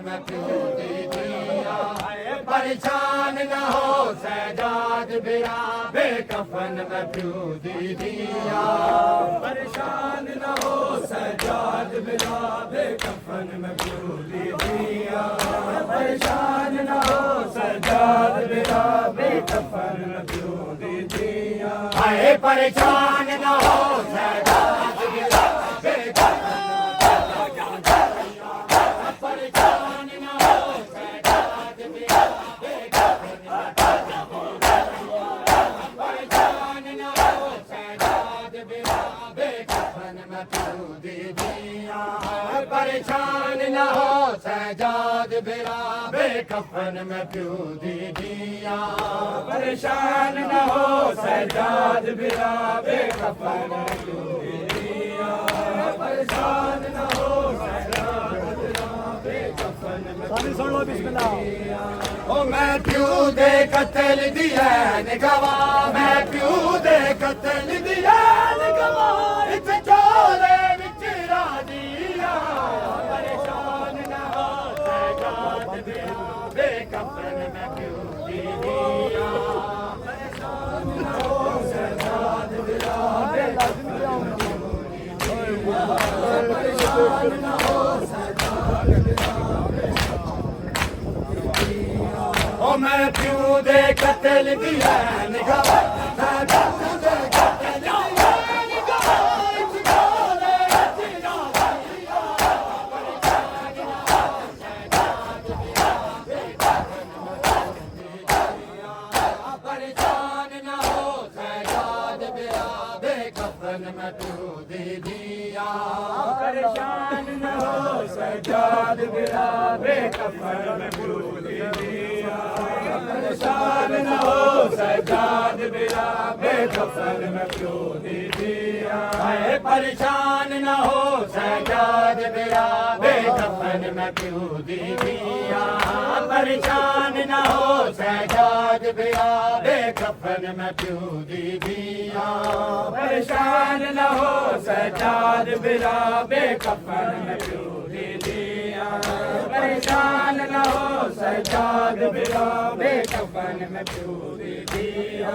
में प्यो दी दिया परेशान न हो सजाद बिरा बेकफन में प्यो दी दिया परेशान न हो सजाद बिरा बेकफन में प्यो दी दिया परेशान न हो सजाद बिरा बेकफन में प्यो दी दिया आए परेशान न हो सजाद बिरा बेकफन परेशान न हो सजाद बिरा बेकफन परेशान न हो सजाद बिरा बेकफन में प्यो दी दिया परेशान न हो सजाद बिरा बेकफन में प्यो दी दिया परेशान न हो सजाद बिरा बेकफन में प्यो दी दिया परेशान न हो सजाद बिरा बेकफन में ओ मैं प्यो दे कतल दिया निगवा मैं प्यो दे कतल दिया निगवा इत चोले विच राजिया परेशान न हो सजाद बिरा बेकफन में प्यो दी दिया परेशान न हो सजाद बिरा बेकफन में प्यो दी दिया परेशान न हो सजाद बिरा ओ मैं प्यो दे कतल दिया निगवा मैं प्यो दे कतल दिया निगवा इत चोले विच राजिया परेशान न हो सजाद बिरा बेकफन में प्यो दी दिया परेशान न हो सजाद बिरा बेकफन में प्यो दी दिया परेशान न हो सजाद बिरा बेकफन में प्यो दी दिया परेशान न हो सजाद बिरा बेकफन में प्यो दी दिया परेशान न हो सजाद बिरा बेकफन में प्यो दी दिया परेशान न हो सजाद बिरा बेकफन में प्यो दी दिया परेशान न हो सजाद बिरा बेकफन में प्यो दी दिया परेशान न हो सजाद बिरा बेकफन में प्यो दी दिया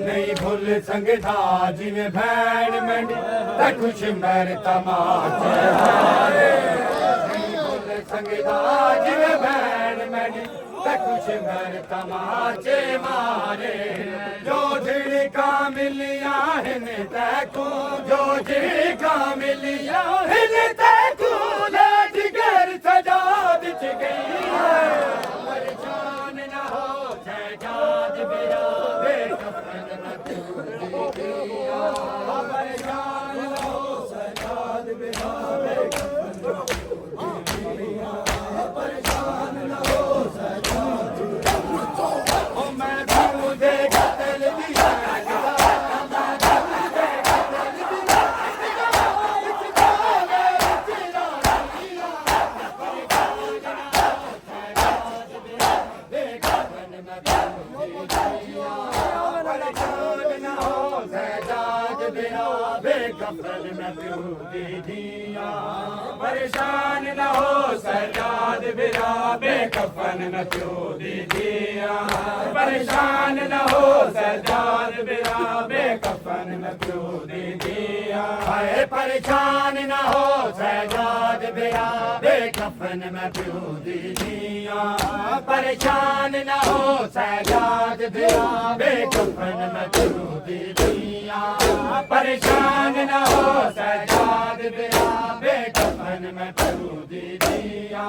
नहीं भूल संगदा जिवें भैन मंडी ते खुश मेर तमाचे मारे नहीं भूल संगदा जिवें भैन मंडी ते खुश मेर तमाचे मारे जो झिड़का मिलिया हिन तैको जो झिड़का मिलिया हिन तैको जिगर सजाद च गई परेशान न हो सजाद बिरा बेकफन में प्यो दी दिया परेशान न हो सजाद बिरा बेकफन में प्यो दी दिया परेशान न हो सजाद ओ मैं प्यो दे कतल दिया बेकफन में प्यो दी दिया परेशान न हो सजाद बिरा बेकफन में प्यो दी दिया परेशान न हो सजाद बिरा बेकफन में प्यो दी दिया परेशान न हो सजाद बिरा बेकफन में प्यो दी दिया परेशान न हो सजाद बिरा बेकफन में प्यो दी दिया परेशान न हो सजाद बिरा बेकफन में प्यो दी दिया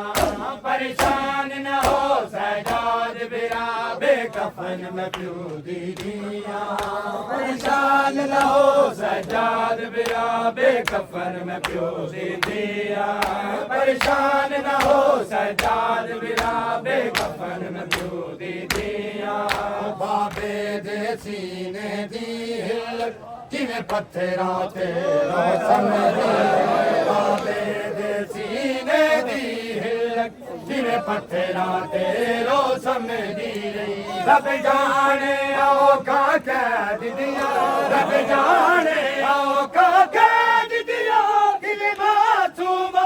परेशान न हो सजाद बिरा बेकफन में प्यो दी दिया परेशान न हो सजाद बिरा बेकफन में प्यो दी दिया परेशान न हो सजाद बिरा बेकफन में प्यो दी दिया बाबे दे सीने दी हिल जिवें पत्थरां ते रोशन बाबे दे सीने दी हिल जिवें पत्थरां ते रोशन दी रब जाने आओ का कैद दिया रब जाने आओ का कैद दिया दिल मासूम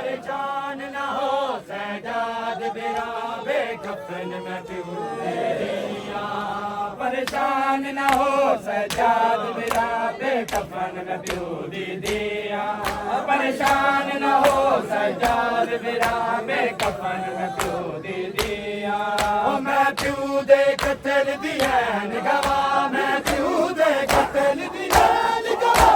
परेशान न हो सजाद बिरा बेकफन में प्यो दे दिया परेशान न हो सजाद बिरा बेकफन में प्यो दे दिया परेशान न हो सजाद बिरा बेकफन में प्यो दे दिया मैं प्यो दे कतल दिया निगवा मैं प्यो दे कतल दिया निगवा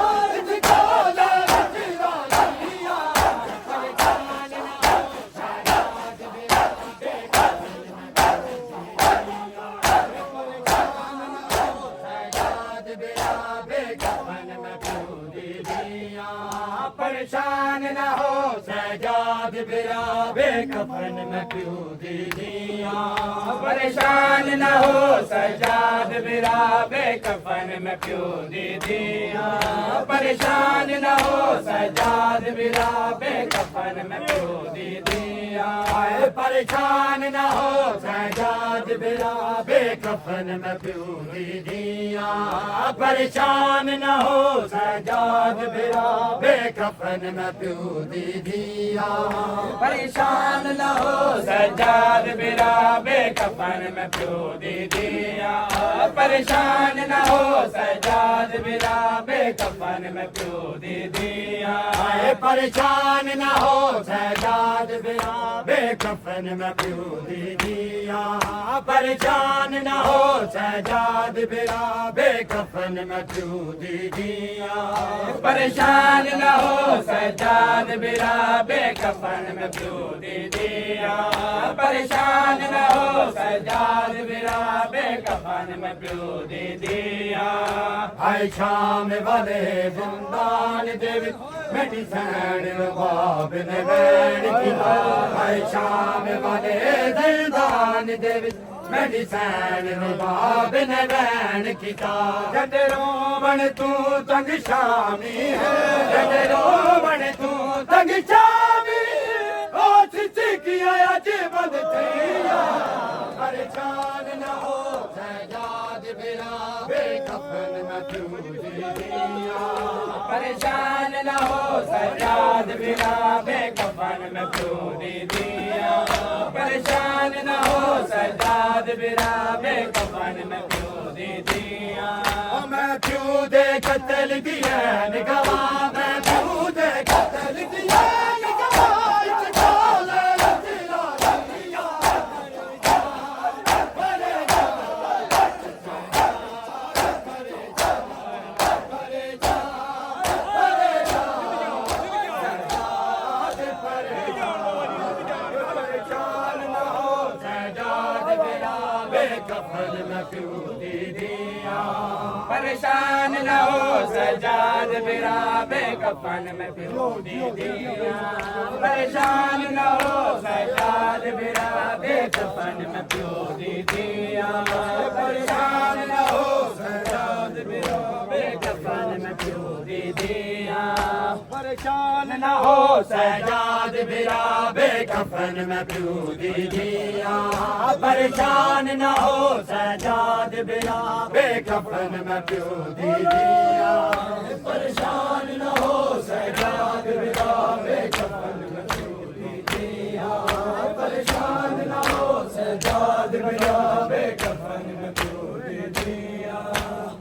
परेशान न हो सजाद बिरा बेकफन में प्यो दे दिया परेशान न हो सजाद बिरा बेकफन में प्यो दे दिया परेशान न हो सजाद बिरा बेकफन में प्यो दे दिया परेशान न हो सजाद बिरा बेकफन में प्यो दे दिया परेशान न हो सजाद बिरा बेकफन में प्यो दे दिया परेशान न हो सजाद बिरा बेकफन में प्यो दे दिया परेशान न हो सजाद बिरा बेकफन में प्यो दे दिया परेशान न हो सजाद बिरा बेकफन में प्यो दे दिया परेशान न हो सजाद बिरा बेकफन में प्यो दे दिया परेशान न हो सजाद बिरा बेकफन में प्यो दे दिया परेशान न हो सजाद बिरा बेकफन में प्यो दे दिया हाय शाम वाले जिंदान देवी मेरी सैन बाब ने बैठ किया हाय शाम वाले जिंदान देवी मेरी सैन बाब ने बैठ किया जद रोमन तू तंग शामी है जद रोमन तू तंग शामी ओ किया आज बद थैया परेशान न हो सजाद बिरा बेकफन में प्यो दे दिया परेशान न हो सजाद बिरा बेकफन में प्यो दे दिया परेशान न हो सजाद बिरा बेकफन में प्यो दे दिया मैं प्यो दे कतल दिया निगवा मैं प्यो दे कतल दिया निगवा परेशान न हो सजाद बिरा बेकफन में प्यो दे दिया परेशान न हो सजाद बिरा बेकफन में प्यो दे दिया परेशान न हो सजाद बिरा बेकफन में प्यो दे दिया परेशान न हो सजाद बिरा बेकफन में प्यो दे दिया परेशान न हो सजाद बिरा बेकफन में प्यो दे दिया परेशान न हो सजाद बिरा बेकफन में प्यो दे दिया परेशान न हो सजाद बिरा बेकफन में प्यो दे दिया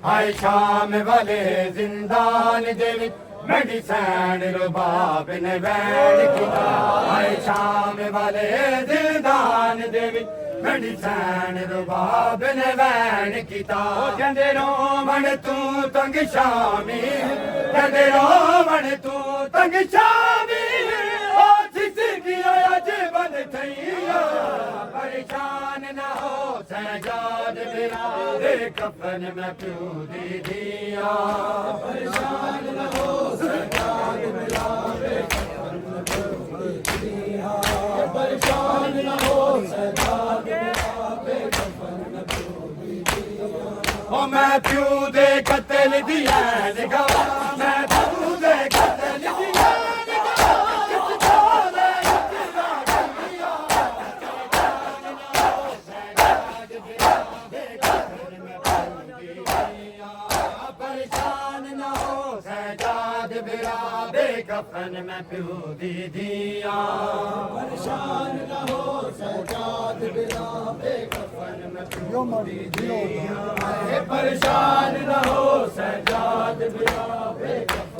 हाय शाम वाले जिंदान देवी मेरी सैन रुबाब ने बैठ किया हाय शाम वाले जिंदान देवी मेरी सैन रुबाब ने बैठ किया जंदे रोमन तू तंग शामी जंदे रोमन तू तंग शामी ओ किया आज बन थैया परेशान न हो सजाद बिरा बेकफन में प्यो दे दिया परेशान न हो सजाद बिरा बेकफन में प्यो दे दिया परेशान न हो सजाद बिरा बेकफन में प्यो दे दिया ओ मैं प्यो दे कतल दिया निगवा मैं प्यो दे कतल दिया कफन में प्यो दी दिया परेशान न हो सजाद बिना बेकफन में प्यो दी दिया परेशान न हो सजाद बिना बेकफन